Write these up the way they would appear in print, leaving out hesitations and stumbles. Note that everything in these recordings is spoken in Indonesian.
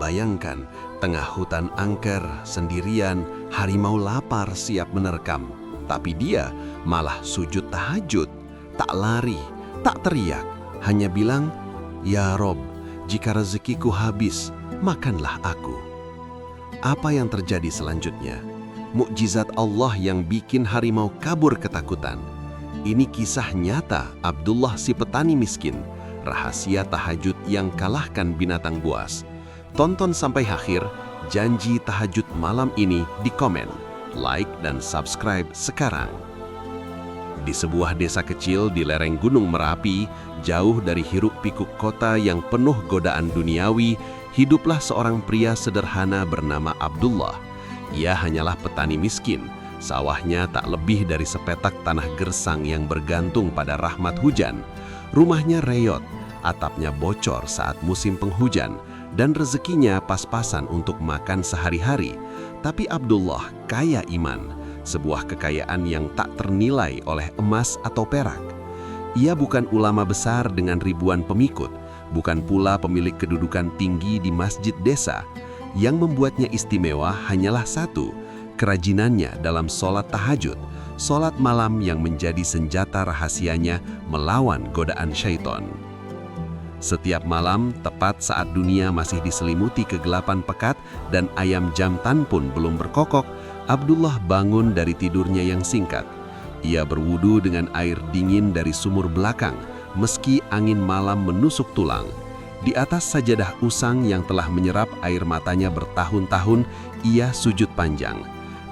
bayangkan, tengah hutan angker, sendirian, harimau lapar siap menerkam. Tapi dia malah sujud tahajud, tak lari, tak teriak, hanya bilang, "Ya Rob, jika rezekiku habis, makanlah aku." Apa yang terjadi selanjutnya? Mukjizat Allah yang bikin harimau kabur ketakutan. Ini kisah nyata Abdullah si petani miskin, rahasia tahajud yang kalahkan binatang buas. Tonton sampai akhir, janji tahajud malam ini di komen, like dan subscribe sekarang. Di sebuah desa kecil di lereng Gunung Merapi, jauh dari hiruk-pikuk kota yang penuh godaan duniawi, hiduplah seorang pria sederhana bernama Abdullah. Ia hanyalah petani miskin. Sawahnya tak lebih dari sepetak tanah gersang yang bergantung pada rahmat hujan. Rumahnya reyot, atapnya bocor saat musim penghujan, dan rezekinya pas-pasan untuk makan sehari-hari. Tapi Abdullah kaya iman, sebuah kekayaan yang tak ternilai oleh emas atau perak. Ia bukan ulama besar dengan ribuan pengikut, bukan pula pemilik kedudukan tinggi di masjid desa. Yang membuatnya istimewa hanyalah satu, kerajinannya dalam sholat tahajud, sholat malam yang menjadi senjata rahasianya melawan godaan syaiton. Setiap malam, tepat saat dunia masih diselimuti kegelapan pekat dan ayam jantan pun belum berkokok, Abdullah bangun dari tidurnya yang singkat. Ia berwudu dengan air dingin dari sumur belakang, meski angin malam menusuk tulang. Di atas sajadah usang yang telah menyerap air matanya bertahun-tahun, ia sujud panjang.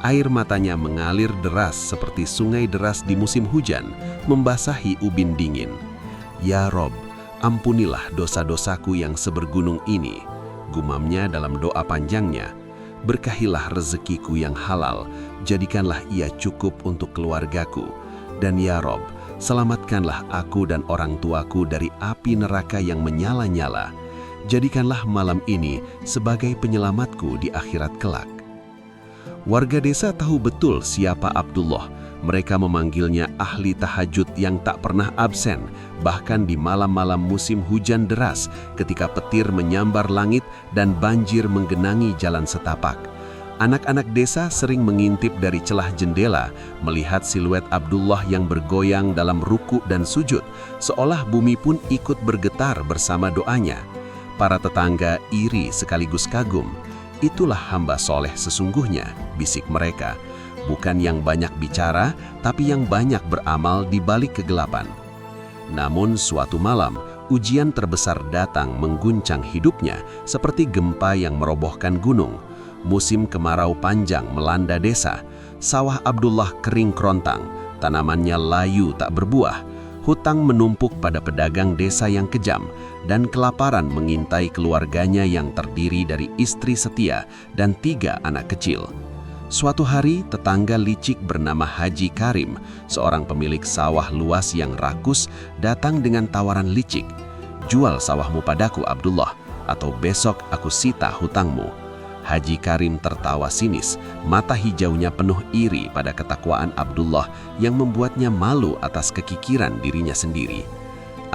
Air matanya mengalir deras seperti sungai deras di musim hujan, membasahi ubin dingin. "Ya Rob, ampunilah dosa-dosaku yang sebergunung ini," gumamnya dalam doa panjangnya. "Berkahilah rezekiku yang halal, jadikanlah ia cukup untuk keluargaku. Dan ya Rob, selamatkanlah aku dan orang tuaku dari api neraka yang menyala-nyala. Jadikanlah malam ini sebagai penyelamatku di akhirat kelak." Warga desa tahu betul siapa Abdullah. Mereka memanggilnya ahli tahajud yang tak pernah absen, bahkan di malam-malam musim hujan deras ketika petir menyambar langit dan banjir menggenangi jalan setapak. Anak-anak desa sering mengintip dari celah jendela, melihat siluet Abdullah yang bergoyang dalam ruku dan sujud, seolah bumi pun ikut bergetar bersama doanya. Para tetangga iri sekaligus kagum. "Itulah hamba soleh sesungguhnya," bisik mereka. "Bukan yang banyak bicara, tapi yang banyak beramal di balik kegelapan." Namun suatu malam, ujian terbesar datang mengguncang hidupnya seperti gempa yang merobohkan gunung. Musim kemarau panjang melanda desa. Sawah Abdullah kering kerontang, tanamannya layu tak berbuah. Hutang menumpuk pada pedagang desa yang kejam, dan kelaparan mengintai keluarganya yang terdiri dari istri setia dan 3 anak kecil. Suatu hari, tetangga licik bernama Haji Karim, seorang pemilik sawah luas yang rakus, datang dengan tawaran licik. "Jual sawahmu padaku, Abdullah, atau besok aku sita hutangmu." Haji Karim tertawa sinis, mata hijaunya penuh iri pada ketakwaan Abdullah yang membuatnya malu atas kekikiran dirinya sendiri.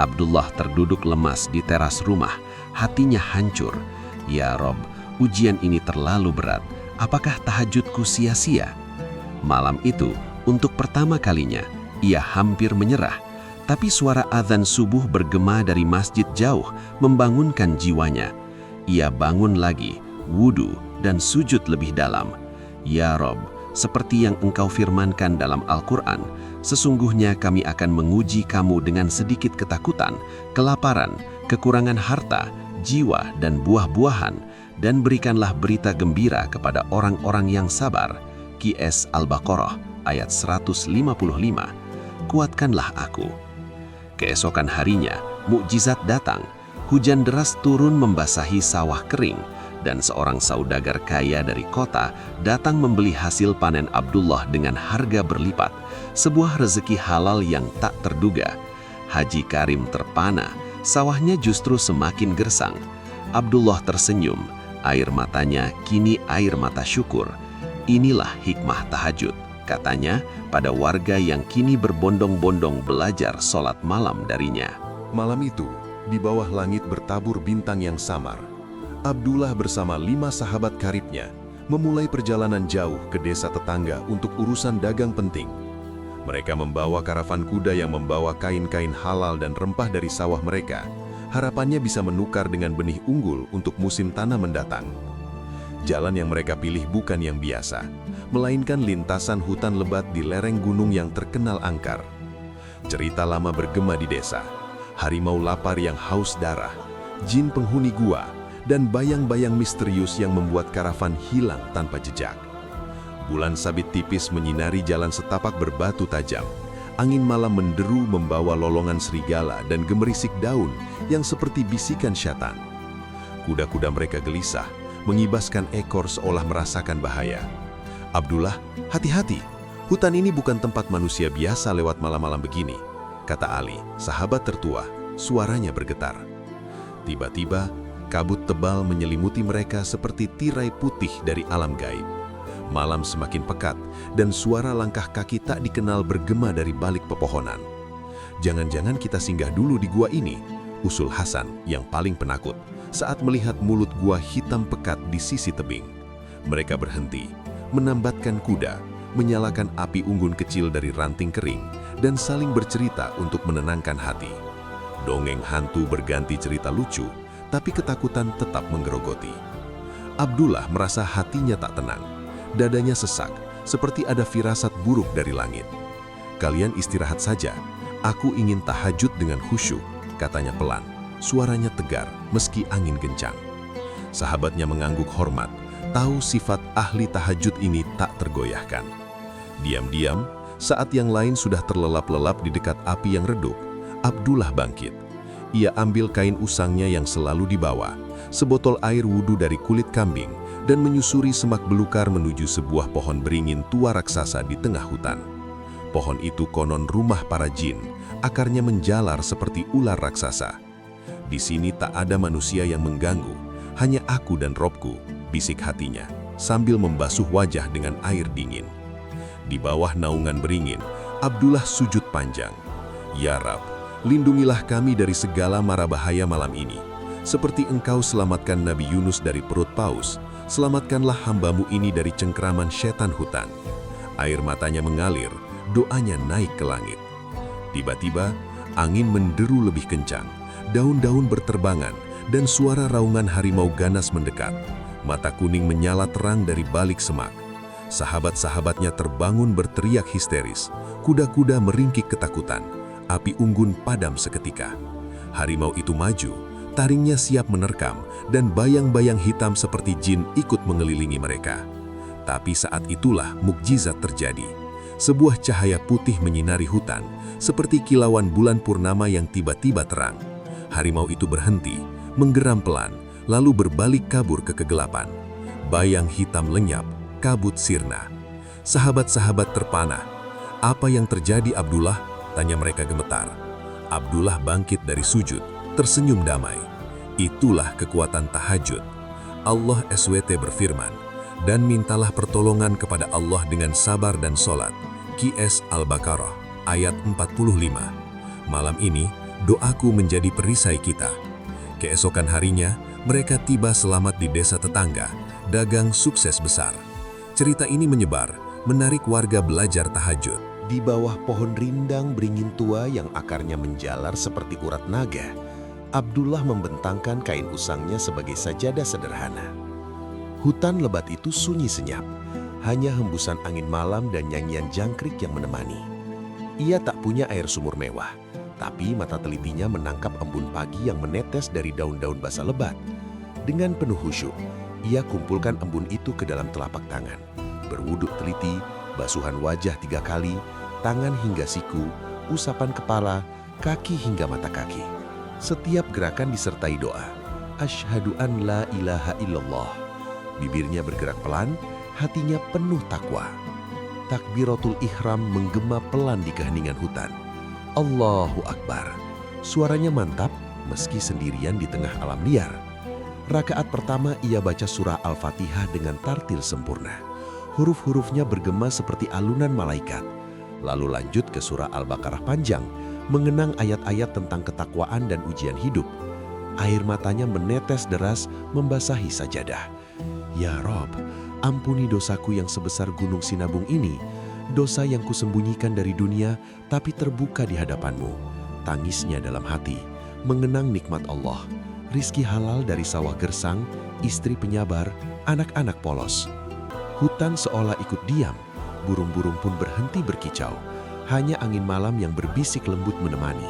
Abdullah terduduk lemas di teras rumah, hatinya hancur. "Ya Rob, ujian ini terlalu berat. Apakah tahajudku sia-sia?" Malam itu, untuk pertama kalinya, ia hampir menyerah. Tapi suara azan subuh bergema dari masjid jauh, membangunkan jiwanya. Ia bangun lagi, wudu, dan sujud lebih dalam. "Ya Rob, seperti yang Engkau firmankan dalam Al-Quran, sesungguhnya kami akan menguji kamu dengan sedikit ketakutan, kelaparan, kekurangan harta, jiwa, dan buah-buahan, dan berikanlah berita gembira kepada orang-orang yang sabar." QS Al-Baqarah ayat 155. "Kuatkanlah aku." Keesokan harinya, mukjizat datang. Hujan deras turun membasahi sawah kering, dan seorang saudagar kaya dari kota datang membeli hasil panen Abdullah dengan harga berlipat, sebuah rezeki halal yang tak terduga. Haji Karim terpana, sawahnya justru semakin gersang. Abdullah tersenyum, air matanya kini air mata syukur. "Inilah hikmah tahajud," katanya pada warga yang kini berbondong-bondong belajar sholat malam darinya. Malam itu, di bawah langit bertabur bintang yang samar. Abdullah bersama 5 sahabat karibnya memulai perjalanan jauh ke desa tetangga untuk urusan dagang penting. Mereka membawa karavan kuda yang membawa kain-kain halal dan rempah dari sawah mereka. Harapannya bisa menukar dengan benih unggul untuk musim tanam mendatang. Jalan yang mereka pilih bukan yang biasa, melainkan lintasan hutan lebat di lereng gunung yang terkenal angker. Cerita lama bergema di desa, harimau lapar yang haus darah, jin penghuni gua, dan bayang-bayang misterius yang membuat karavan hilang tanpa jejak. Bulan sabit tipis menyinari jalan setapak berbatu tajam. Angin malam menderu membawa lolongan serigala dan gemerisik daun yang seperti bisikan syaitan. Kuda-kuda mereka gelisah, mengibaskan ekor seolah merasakan bahaya. "Abdullah, hati-hati. Hutan ini bukan tempat manusia biasa lewat malam-malam begini," kata Ali, sahabat tertua. Suaranya bergetar. Tiba-tiba, kabut tebal menyelimuti mereka seperti tirai putih dari alam gaib. Malam semakin pekat, dan suara langkah kaki tak dikenal bergema dari balik pepohonan. "Jangan-jangan kita singgah dulu di gua ini," usul Hasan yang paling penakut saat melihat mulut gua hitam pekat di sisi tebing. Mereka berhenti, menambatkan kuda, menyalakan api unggun kecil dari ranting kering, dan saling bercerita untuk menenangkan hati. Dongeng hantu berganti cerita lucu, tapi ketakutan tetap menggerogoti. Abdullah merasa hatinya tak tenang. Dadanya sesak, seperti ada firasat buruk dari langit. "Kalian istirahat saja, aku ingin tahajud dengan khusyuk," katanya pelan. Suaranya tegar, meski angin kencang. Sahabatnya mengangguk hormat, tahu sifat ahli tahajud ini tak tergoyahkan. Diam-diam, saat yang lain sudah terlelap-lelap di dekat api yang redup, Abdullah bangkit. Ia ambil kain usangnya yang selalu dibawa, sebotol air wudhu dari kulit kambing, dan menyusuri semak belukar menuju sebuah pohon beringin tua raksasa di tengah hutan. Pohon itu konon rumah para jin, akarnya menjalar seperti ular raksasa. "Di sini tak ada manusia yang mengganggu, hanya aku dan Robku," bisik hatinya, sambil membasuh wajah dengan air dingin. Di bawah naungan beringin, Abdullah sujud panjang. "Ya Rab, lindungilah kami dari segala mara bahaya malam ini. Seperti Engkau selamatkan Nabi Yunus dari perut paus, selamatkanlah hambamu ini dari cengkeraman setan hutan." Air matanya mengalir, doanya naik ke langit. Tiba-tiba, angin menderu lebih kencang, daun-daun berterbangan, dan suara raungan harimau ganas mendekat. Mata kuning menyala terang dari balik semak. Sahabat-sahabatnya terbangun berteriak histeris. Kuda-kuda meringkik ketakutan. Api unggun padam seketika. Harimau itu maju, taringnya siap menerkam, dan bayang-bayang hitam seperti jin ikut mengelilingi mereka. Tapi saat itulah mukjizat terjadi. Sebuah cahaya putih menyinari hutan, seperti kilauan bulan purnama yang tiba-tiba terang. Harimau itu berhenti, menggeram pelan, lalu berbalik kabur ke kegelapan. Bayang hitam lenyap, kabut sirna. Sahabat-sahabat terpana. "Apa yang terjadi, Abdullah?" tanya mereka gemetar. Abdullah bangkit dari sujud, tersenyum damai. "Itulah kekuatan tahajud." Allah SWT berfirman, "Dan mintalah pertolongan kepada Allah dengan sabar dan solat." QS Al-Baqarah, ayat 45. Malam ini, doaku menjadi perisai kita. Keesokan harinya, mereka tiba selamat di desa tetangga, dagang sukses besar. Cerita ini menyebar, menarik warga belajar tahajud. Di bawah pohon rindang beringin tua yang akarnya menjalar seperti urat naga, Abdullah membentangkan kain usangnya sebagai sajadah sederhana. Hutan lebat itu sunyi senyap, hanya hembusan angin malam dan nyanyian jangkrik yang menemani. Ia tak punya air sumur mewah, tapi mata telitinya menangkap embun pagi yang menetes dari daun-daun basah lebat. Dengan penuh khusyuk, ia kumpulkan embun itu ke dalam telapak tangan. Berwuduk teliti, basuhan wajah 3 kali, tangan hingga siku, usapan kepala, kaki hingga mata kaki. Setiap gerakan disertai doa. Asyhadu an la ilaha illallah. Bibirnya bergerak pelan, hatinya penuh takwa. Takbiratul ihram menggema pelan di keheningan hutan. Allahu Akbar. Suaranya mantap meski sendirian di tengah alam liar. Rakaat pertama ia baca surah Al-Fatihah dengan tartil sempurna. Huruf-hurufnya bergema seperti alunan malaikat. Lalu lanjut ke surah Al-Baqarah panjang, mengenang ayat-ayat tentang ketakwaan dan ujian hidup. Air matanya menetes deras membasahi sajadah. Ya Rob, ampuni dosaku yang sebesar gunung Sinabung ini, dosa yang kusembunyikan dari dunia tapi terbuka di hadapanmu. Tangisnya dalam hati, mengenang nikmat Allah, rizki halal dari sawah gersang, istri penyabar, anak-anak polos. Hutan seolah ikut diam, burung-burung pun berhenti berkicau. Hanya angin malam yang berbisik lembut menemani.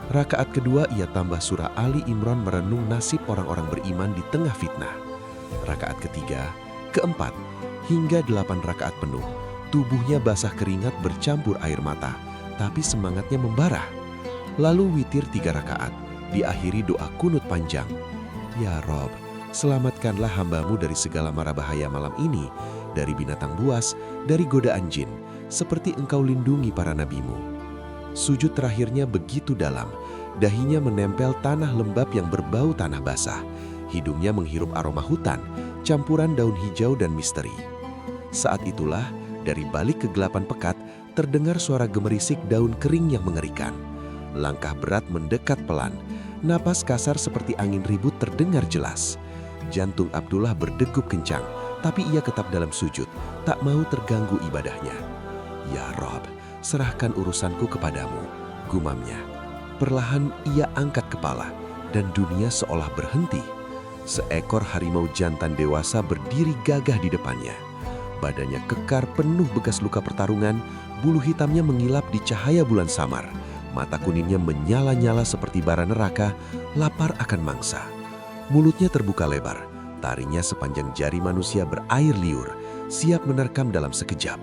Rakaat kedua ia tambah surah Ali Imran merenung nasib orang-orang beriman di tengah fitnah. Rakaat ketiga, keempat, hingga 8 rakaat penuh. Tubuhnya basah keringat bercampur air mata, tapi semangatnya membara. Lalu witir 3 rakaat, diakhiri doa kunut panjang. Ya Rob, selamatkanlah hambamu dari segala mara bahaya malam ini, dari binatang buas, dari godaan jin, seperti engkau lindungi para nabimu. Sujud terakhirnya begitu dalam, dahinya menempel tanah lembab yang berbau tanah basah. Hidungnya menghirup aroma hutan, campuran daun hijau dan misteri. Saat itulah, dari balik kegelapan pekat, terdengar suara gemerisik daun kering yang mengerikan. Langkah berat mendekat pelan, napas kasar seperti angin ribut terdengar jelas. Jantung Abdullah berdegup kencang, tapi ia tetap dalam sujud, tak mau terganggu ibadahnya. Ya Rob, serahkan urusanku kepadamu, gumamnya. Perlahan ia angkat kepala, dan dunia seolah berhenti. Seekor harimau jantan dewasa berdiri gagah di depannya. Badannya kekar penuh bekas luka pertarungan, bulu hitamnya mengilap di cahaya bulan samar. Mata kuningnya menyala-nyala seperti bara neraka, lapar akan mangsa. Mulutnya terbuka lebar, taringnya sepanjang jari manusia berair liur, siap menerkam dalam sekejap.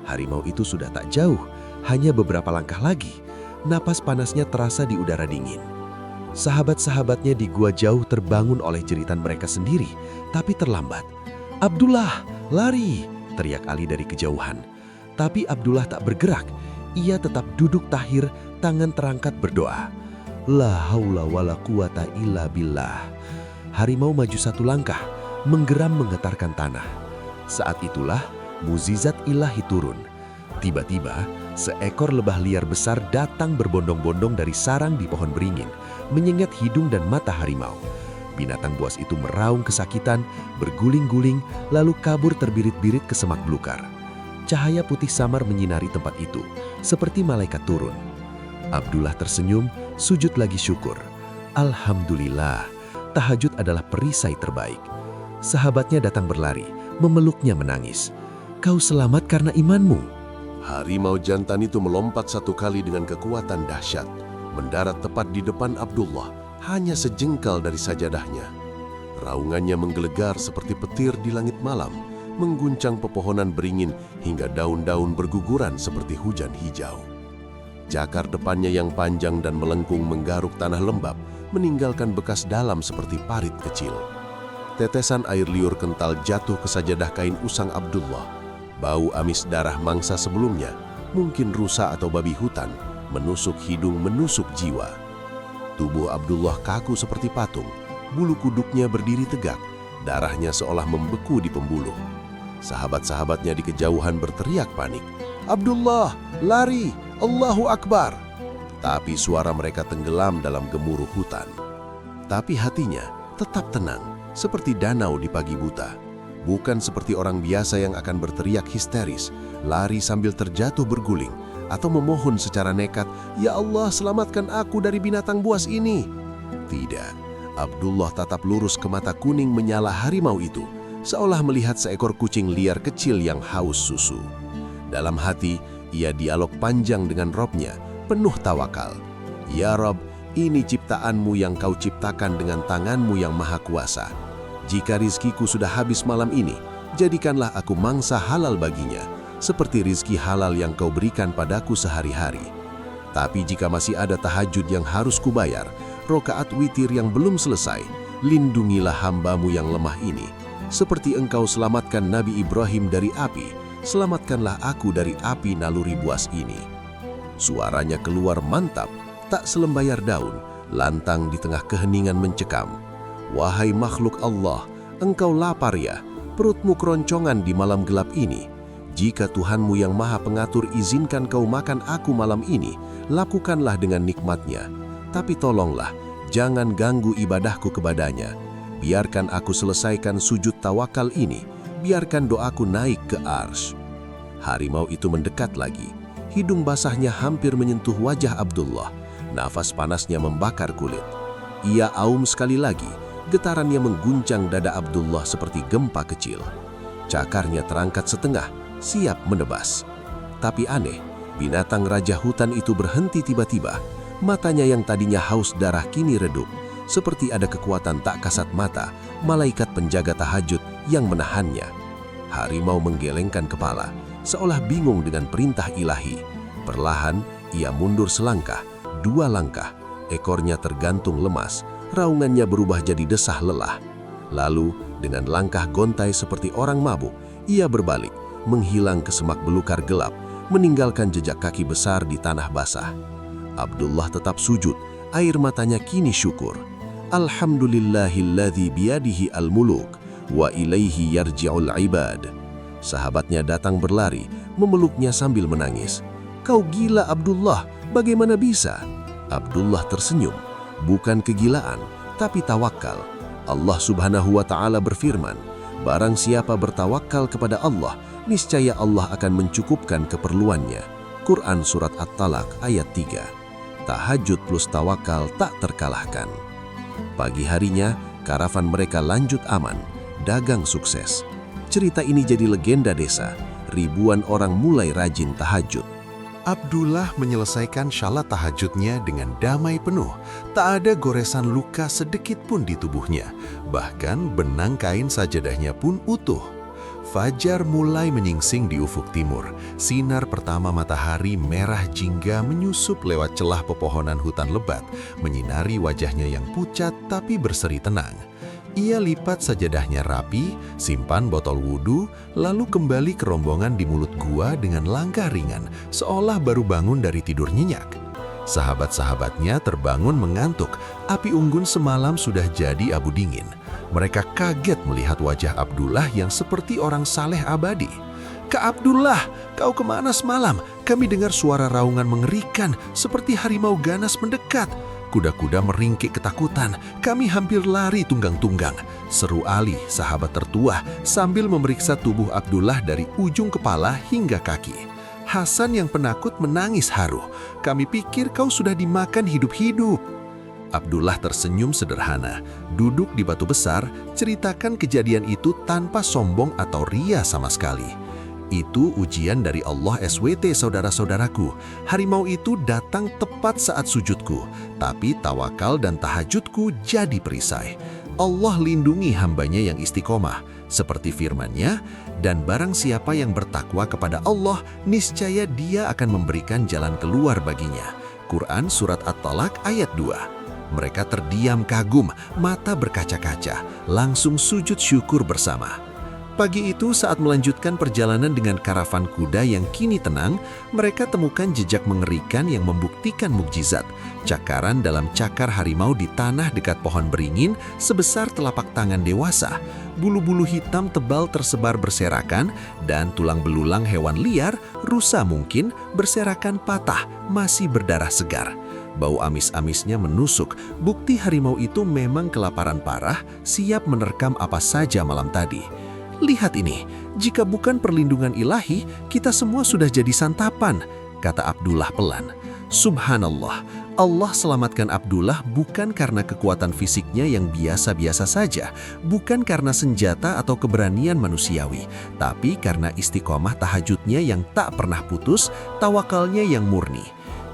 Harimau itu sudah tak jauh, hanya beberapa langkah lagi. Napas panasnya terasa di udara dingin. Sahabat-sahabatnya di gua jauh terbangun oleh jeritan mereka sendiri, tapi terlambat. "Abdullah, lari!" teriak Ali dari kejauhan. Tapi Abdullah tak bergerak. Ia tetap duduk tahir, tangan terangkat berdoa. La haula wala quwata illa billah. Harimau maju 1 langkah, menggeram menggetarkan tanah. Saat itulah mukjizat ilahi turun. Tiba-tiba, seekor lebah liar besar datang berbondong-bondong dari sarang di pohon beringin, menyengat hidung dan mata harimau. Binatang buas itu meraung kesakitan, berguling-guling, lalu kabur terbirit-birit ke semak belukar. Cahaya putih samar menyinari tempat itu, seperti malaikat turun. Abdullah tersenyum, sujud lagi syukur. Alhamdulillah, tahajud adalah perisai terbaik. Sahabatnya datang berlari, memeluknya menangis. "Kau selamat karena imanmu." Harimau jantan itu melompat 1 kali dengan kekuatan dahsyat, mendarat tepat di depan Abdullah, hanya sejengkal dari sajadahnya. Raungannya menggelegar seperti petir di langit malam, mengguncang pepohonan beringin hingga daun-daun berguguran seperti hujan hijau. Cakar depannya yang panjang dan melengkung menggaruk tanah lembab, meninggalkan bekas dalam seperti parit kecil. Tetesan air liur kental jatuh ke sajadah kain usang Abdullah. Bau amis darah mangsa sebelumnya, mungkin rusa atau babi hutan, menusuk hidung, menusuk jiwa. Tubuh Abdullah kaku seperti patung, bulu kuduknya berdiri tegak, darahnya seolah membeku di pembuluh. Sahabat-sahabatnya di kejauhan berteriak panik, "Abdullah, lari! Allahu Akbar!" Tapi suara mereka tenggelam dalam gemuruh hutan. Tapi hatinya tetap tenang, seperti danau di pagi buta. Bukan seperti orang biasa yang akan berteriak histeris, lari sambil terjatuh berguling, atau memohon secara nekat, "Ya Allah, selamatkan aku dari binatang buas ini." Tidak, Abdullah tatap lurus ke mata kuning menyala harimau itu, seolah melihat seekor kucing liar kecil yang haus susu. Dalam hati, ia dialog panjang dengan Robnya, penuh tawakal. "Ya Rob, ini ciptaanmu yang kau ciptakan dengan tanganmu yang maha kuasa. Jika rizkiku sudah habis malam ini, jadikanlah aku mangsa halal baginya, seperti rizki halal yang kau berikan padaku sehari-hari. Tapi jika masih ada tahajud yang harus kubayar, rokaat witir yang belum selesai, lindungilah hambamu yang lemah ini. Seperti engkau selamatkan Nabi Ibrahim dari api, selamatkanlah aku dari api naluri buas ini." Suaranya keluar mantap, tak selembayar daun, lantang di tengah keheningan mencekam. "Wahai makhluk Allah, engkau lapar ya, perutmu keroncongan di malam gelap ini. Jika Tuhanmu yang maha pengatur izinkan kau makan aku malam ini, lakukanlah dengan nikmatnya. Tapi tolonglah, Jangan ganggu ibadahku kepadanya. Biarkan aku selesaikan sujud tawakal ini. Biarkan doaku naik ke arsy." Harimau itu mendekat lagi. Hidung basahnya hampir menyentuh wajah Abdullah. Nafas panasnya membakar kulit. Ia aum sekali lagi. Getarannya mengguncang dada Abdullah seperti gempa kecil. Cakarnya terangkat setengah, siap menebas. Tapi aneh, binatang raja hutan itu berhenti tiba-tiba. Matanya yang tadinya haus darah kini redup. Seperti ada kekuatan tak kasat mata, malaikat penjaga tahajud yang menahannya. Harimau menggelengkan kepala, seolah bingung dengan perintah ilahi. Perlahan, ia mundur selangkah, 2 langkah. Ekornya tergantung lemas, raungannya berubah jadi desah lelah. Lalu, dengan langkah gontai seperti orang mabuk, ia berbalik, menghilang ke semak belukar gelap, meninggalkan jejak kaki besar di tanah basah. Abdullah tetap sujud, air matanya kini syukur. Alhamdulillahilladzi biyadihi al-muluk, wa ilaihi yarji'ul ibad. Sahabatnya datang berlari, memeluknya sambil menangis. "Kau gila Abdullah, bagaimana bisa?" Abdullah tersenyum, bukan kegilaan, tapi tawakal. Allah Subhanahu wa Ta'ala berfirman, "Barang siapa bertawakal kepada Allah, niscaya Allah akan mencukupkan keperluannya." Quran Surat At-Talaq ayat 3. Tahajud plus tawakal tak terkalahkan. Pagi harinya, karavan mereka lanjut aman, dagang sukses. Cerita ini jadi legenda desa, ribuan orang mulai rajin tahajud. Abdullah menyelesaikan shalat tahajudnya dengan damai penuh. Tak ada goresan luka sedikit pun di tubuhnya. Bahkan benang kain sajadahnya pun utuh. Fajar mulai menyingsing di ufuk timur. Sinar pertama matahari merah jingga menyusup lewat celah pepohonan hutan lebat, menyinari wajahnya yang pucat tapi berseri tenang. Ia lipat sajadahnya rapi, simpan botol wudhu, lalu kembali ke rombongan di mulut gua dengan langkah ringan, seolah baru bangun dari tidur nyenyak. Sahabat-sahabatnya terbangun mengantuk, api unggun semalam sudah jadi abu dingin. Mereka kaget melihat wajah Abdullah yang seperti orang saleh abadi. "Kak Abdullah, kau kemana semalam? Kami dengar suara raungan mengerikan, seperti harimau ganas mendekat." Kuda-kuda meringkik ketakutan, "Kami hampir lari tunggang-tunggang," seru Ali, sahabat tertua, sambil memeriksa tubuh Abdullah dari ujung kepala hingga kaki. Hasan yang penakut menangis haru, "Kami pikir kau sudah dimakan hidup-hidup." Abdullah tersenyum sederhana, duduk di batu besar, ceritakan kejadian itu tanpa sombong atau ria sama sekali. "Itu ujian dari Allah SWT, saudara-saudaraku. Harimau itu datang tepat saat sujudku, tapi tawakal dan tahajudku jadi perisai. Allah lindungi hambanya yang istiqomah, seperti firman-Nya, dan barang siapa yang bertakwa kepada Allah, niscaya Dia akan memberikan jalan keluar baginya." Quran Surat At-Talaq ayat 2. Mereka terdiam kagum, mata berkaca-kaca, langsung sujud syukur bersama. Pagi itu saat melanjutkan perjalanan dengan karavan kuda yang kini tenang, mereka temukan jejak mengerikan yang membuktikan mukjizat. Cakaran dalam cakar harimau di tanah dekat pohon beringin sebesar telapak tangan dewasa. Bulu-bulu hitam tebal tersebar berserakan, dan tulang belulang hewan liar, rusa mungkin, berserakan patah, masih berdarah segar. Bau amis-amisnya menusuk, bukti harimau itu memang kelaparan parah, siap menerkam apa saja malam tadi. "Lihat ini, jika bukan perlindungan ilahi, kita semua sudah jadi santapan," kata Abdullah pelan. Subhanallah, Allah selamatkan Abdullah bukan karena kekuatan fisiknya yang biasa-biasa saja, bukan karena senjata atau keberanian manusiawi, tapi karena istiqomah tahajudnya yang tak pernah putus, tawakalnya yang murni.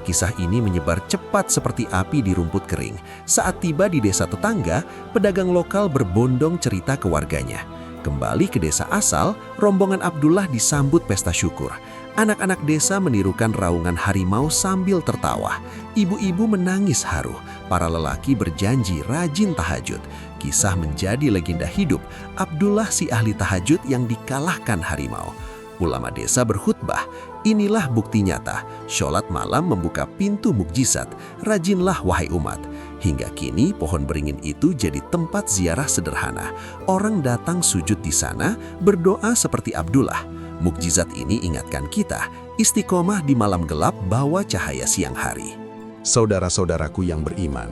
Kisah ini menyebar cepat seperti api di rumput kering. Saat tiba di desa tetangga, pedagang lokal berbondong cerita ke warganya. Kembali ke desa asal, rombongan Abdullah disambut pesta syukur. Anak-anak desa menirukan raungan harimau sambil tertawa. Ibu-ibu menangis haru. Para lelaki berjanji rajin tahajud. Kisah menjadi legenda hidup. Abdullah si ahli tahajud yang dikalahkan harimau. Ulama desa berkhutbah, "Inilah bukti nyata, sholat malam membuka pintu mukjizat, rajinlah wahai umat." Hingga kini pohon beringin itu jadi tempat ziarah sederhana. Orang datang sujud di sana, berdoa seperti Abdullah. Mukjizat ini ingatkan kita, istiqomah di malam gelap bawa cahaya siang hari. Saudara-saudaraku yang beriman,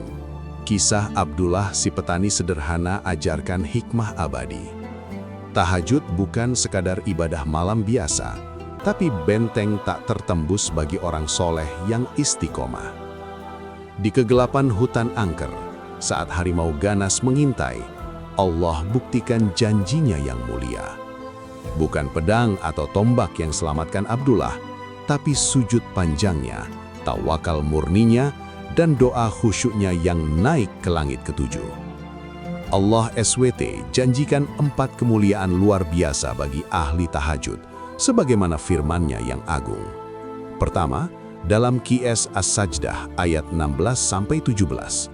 Kisah Abdullah si petani sederhana ajarkan hikmah abadi. Tahajud bukan sekadar ibadah malam biasa, tapi benteng tak tertembus bagi orang soleh yang istiqomah. Di kegelapan hutan angker, saat harimau ganas mengintai, Allah buktikan janjinya yang mulia. Bukan pedang atau tombak yang selamatkan Abdullah, tapi sujud panjangnya, tawakal murninya, dan doa khusyuknya yang naik ke langit ketujuh. Allah SWT janjikan 4 kemuliaan luar biasa bagi ahli tahajud, sebagaimana firman-Nya yang agung. Pertama, dalam Qiyas As-Sajdah ayat 16-17.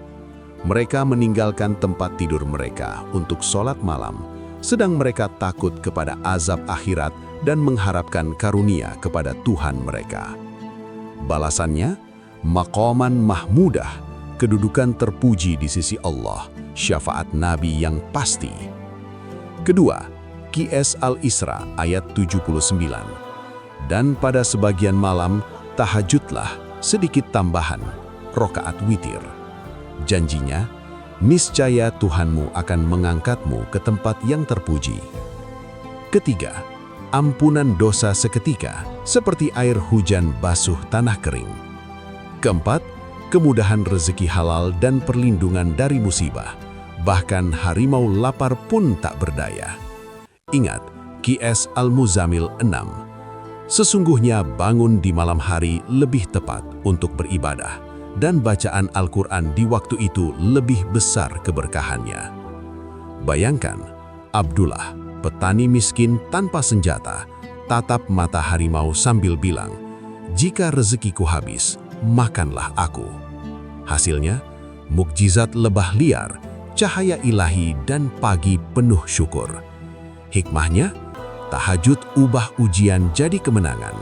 Mereka meninggalkan tempat tidur mereka untuk sholat malam, sedang mereka takut kepada azab akhirat dan mengharapkan karunia kepada Tuhan mereka. Balasannya, maqaman mahmudah, kedudukan terpuji di sisi Allah, syafaat Nabi yang pasti. Kedua, Qiyas Al-Isra ayat 79. Dan pada sebagian malam, tahajudlah sedikit tambahan, rokaat witir. Janjinya, niscaya Tuhanmu akan mengangkatmu ke tempat yang terpuji. Ketiga, ampunan dosa seketika, seperti air hujan basuh tanah kering. Keempat, kemudahan rezeki halal dan perlindungan dari musibah. Bahkan harimau lapar pun tak berdaya. Ingat, Qiyas Al-Muzammil 6. Sesungguhnya bangun di malam hari lebih tepat untuk beribadah, dan bacaan Al-Quran di waktu itu lebih besar keberkahannya. Bayangkan, Abdullah, petani miskin tanpa senjata, tatap mata harimau sambil bilang, "Jika rezekiku habis, makanlah aku." Hasilnya, mukjizat lebah liar, cahaya ilahi, dan pagi penuh syukur. Hikmahnya, tahajud ubah ujian jadi kemenangan.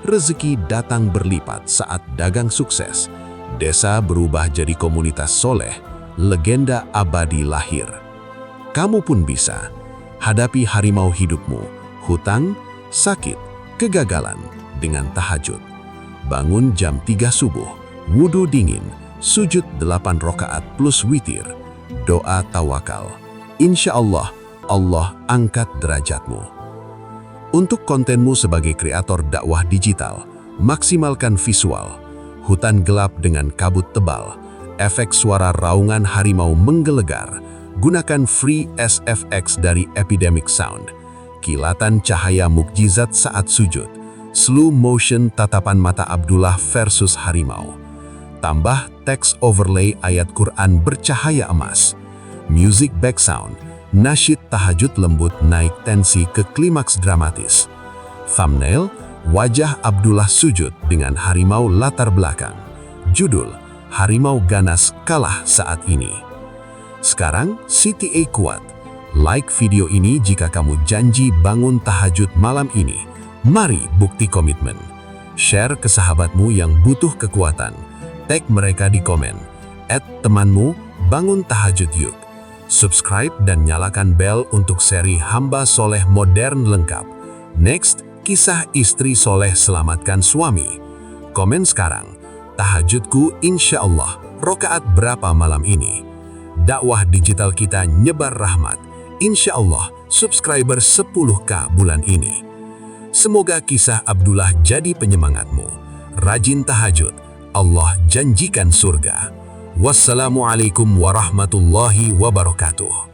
Rezeki datang berlipat saat dagang sukses. Desa berubah jadi komunitas soleh, legenda abadi lahir. Kamu pun bisa. Hadapi harimau hidupmu, hutang, sakit, kegagalan dengan tahajud. Bangun jam 3 subuh, wudu dingin, sujud 8 rakaat plus witir, doa tawakal. Insya Allah, Allah angkat derajatmu. Untuk kontenmu sebagai kreator dakwah digital, maksimalkan visual, hutan gelap dengan kabut tebal, efek suara raungan harimau menggelegar, gunakan free SFX dari Epidemic Sound, kilatan cahaya mukjizat saat sujud, slow motion tatapan mata Abdullah versus harimau. Tambah teks overlay ayat Quran bercahaya emas. Music background, nasyid tahajud lembut naik tensi ke klimaks dramatis. Thumbnail, wajah Abdullah sujud dengan harimau latar belakang. Judul, harimau ganas kalah saat ini. Sekarang, CTA kuat. Like video ini jika kamu janji bangun tahajud malam ini. Mari bukti komitmen. Share ke sahabatmu yang butuh kekuatan. Tag mereka di komen. @temanmu bangun tahajud yuk. Subscribe dan nyalakan bel untuk seri hamba soleh modern lengkap. Next, kisah istri soleh selamatkan suami. Komen sekarang. Tahajudku insya Allah, rokaat berapa malam ini? Dakwah digital kita nyebar rahmat. Insya Allah, subscriber 10K bulan ini. Semoga kisah Abdullah jadi penyemangatmu. Rajin tahajud, Allah janjikan surga. Wassalamualaikum warahmatullahi wabarakatuh.